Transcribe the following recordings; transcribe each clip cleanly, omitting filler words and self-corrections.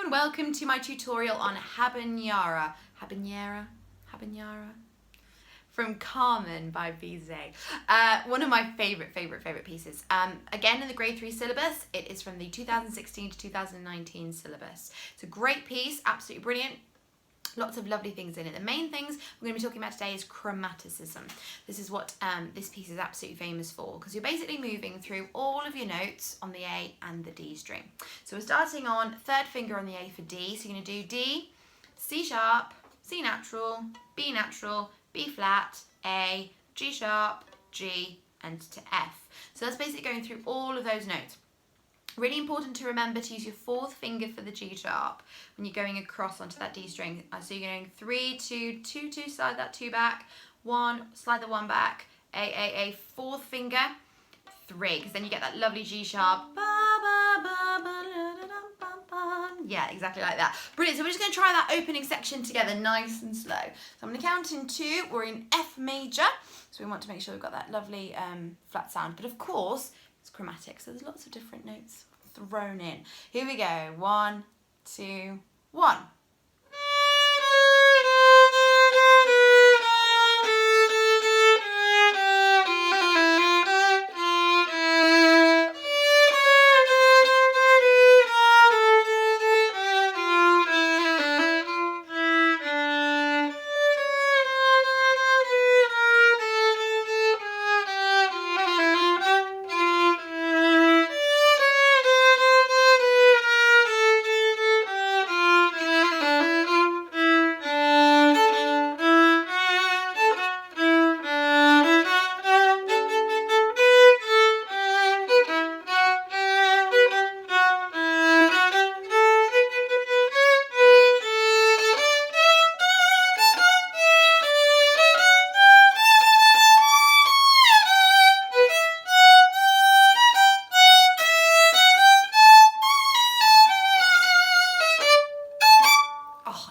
everyone, welcome to my tutorial on Habenera from Carmen by Bizet. One of my favorite pieces. Again, in the grade 3 syllabus, it is from the 2016 to 2019 syllabus. It's a great piece, absolutely brilliant. Lots of lovely things in it. The main things we're going to be talking about today is chromaticism. This is what this piece is absolutely famous for, because you're basically moving through all of your notes on the A and the D string. So we're starting on third finger on the A for D. So you're going to do D, C sharp, C natural, B flat, A, G sharp, G, and to F. So that's basically going through all of those notes. Really important to remember to use your fourth finger for the G sharp when you're going across onto that D string. So you're going 3, 2, 2, 2, slide that 2 back, 1, slide the 1 back, A, fourth finger, 3, because then you get that lovely G sharp. Yeah, exactly like that. Brilliant. So we're just going to try that opening section together nice and slow. So I'm going to count in 2. We're in F major, so we want to make sure we've got that lovely flat sound. But of course, it's chromatic, so there's lots of different notes thrown in. Here we go. 1, 2, 1.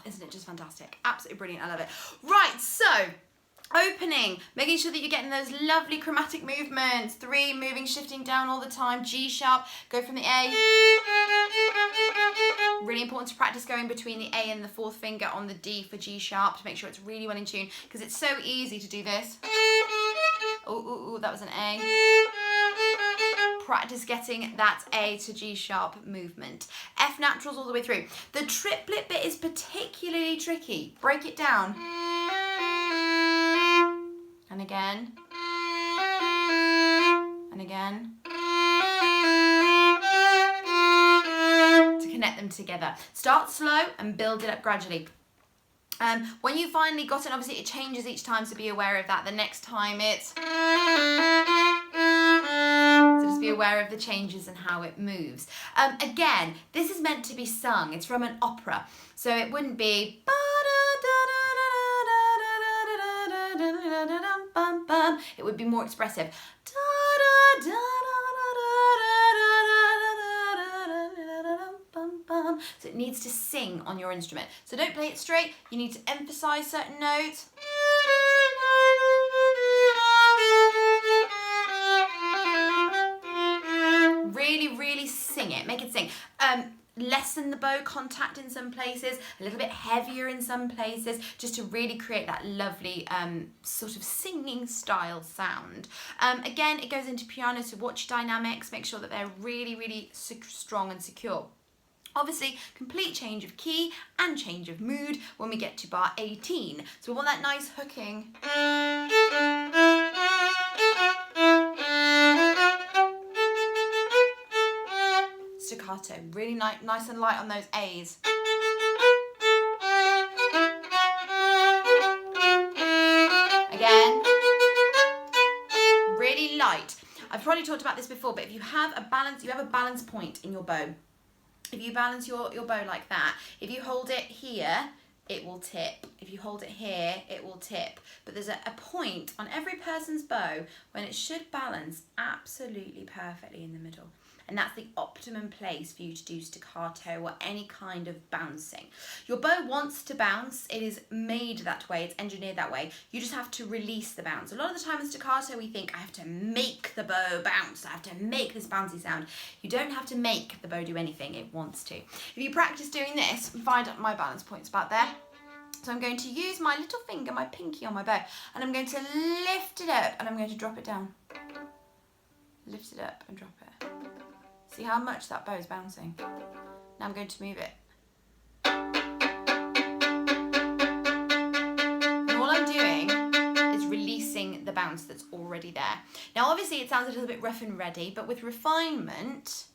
Isn't it just fantastic? Absolutely brilliant. I love it. Right, so opening, making sure that you're getting those lovely chromatic movements. 3, moving, shifting down all the time. G sharp, go from the A. Really important to practice going between the A and the fourth finger on the D for G sharp to make sure it's really well in tune, because it's so easy to do this. Oh, that was an A. Practice getting that A to G sharp movement. F naturals all the way through. The triplet bit is particularly tricky. Break it down. And again. And again. To connect them together. Start slow and build it up gradually. When you finally got it, obviously it changes each time, so be aware of that. The next time it's... So just be aware of the changes and how it moves. Again, this is meant to be sung. It's from an opera. So it wouldn't be... It would be more expressive. So it needs to sing on your instrument. So don't play it straight. You need to emphasize certain notes. Really sing it. Make it sing. Lessen the bow contact in some places, a little bit heavier in some places, just to really create that lovely sort of singing style sound. Again, it goes into piano, so watch dynamics, make sure that they're really strong and secure. Obviously, complete change of key and change of mood when we get to bar 18. So we want that nice hooking. Staccato, really nice and light on those A's. Again, really light. I've probably talked about this before, but if you have a balance point in your bow. If you balance your bow like that, if you hold it here, it will tip. If you hold it here, it will tip. But there's a point on every person's bow when it should balance absolutely perfectly in the middle. and that's the optimum place for you to do staccato or any kind of bouncing. Your bow wants to bounce, it is made that way, it's engineered that way. You just have to release the bounce. A lot of the time in staccato we think, I have to make the bow bounce, I have to make this bouncy sound. You don't have to make the bow do anything, it wants to. If you practice doing this, find out my balance point's about there. So I'm going to use my little finger, my pinky on my bow, and I'm going to lift it up and I'm going to drop it down. Lift it up and drop it. See how much that bow is bouncing? Now I'm going to move it. And all I'm doing is releasing the bounce that's already there. Now obviously it sounds a little bit rough and ready, but with refinement,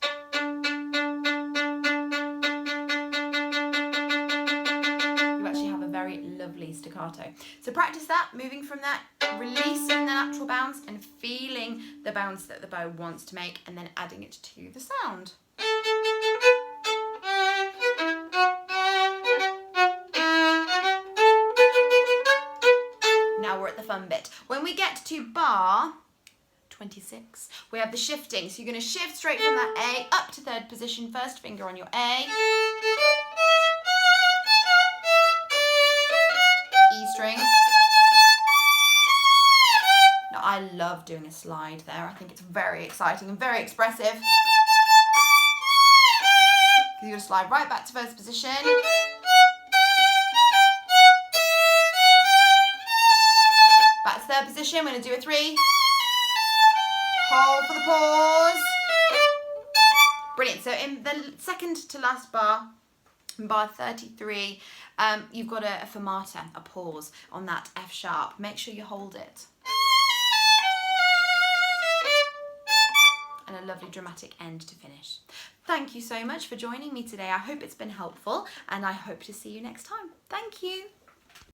lovely staccato. So practice that, moving from that, releasing the natural bounce and feeling the bounce that the bow wants to make, and then adding it to the sound. Now we're at the fun bit. When we get to bar 26, we have the shifting. So you're going to shift straight from that A up to third position, first finger on your A. E string. Now I love doing a slide there. I think it's very exciting and very expressive. You're going to slide right back to first position. Back to third position. We're going to do a 3. Hold for the pause. Brilliant. So in the second to last bar, bar 33, you've got a fermata, a pause on that F sharp. Make sure you hold it. And a lovely dramatic end to finish. Thank you so much for joining me today. I hope it's been helpful and I hope to see you next time. Thank you.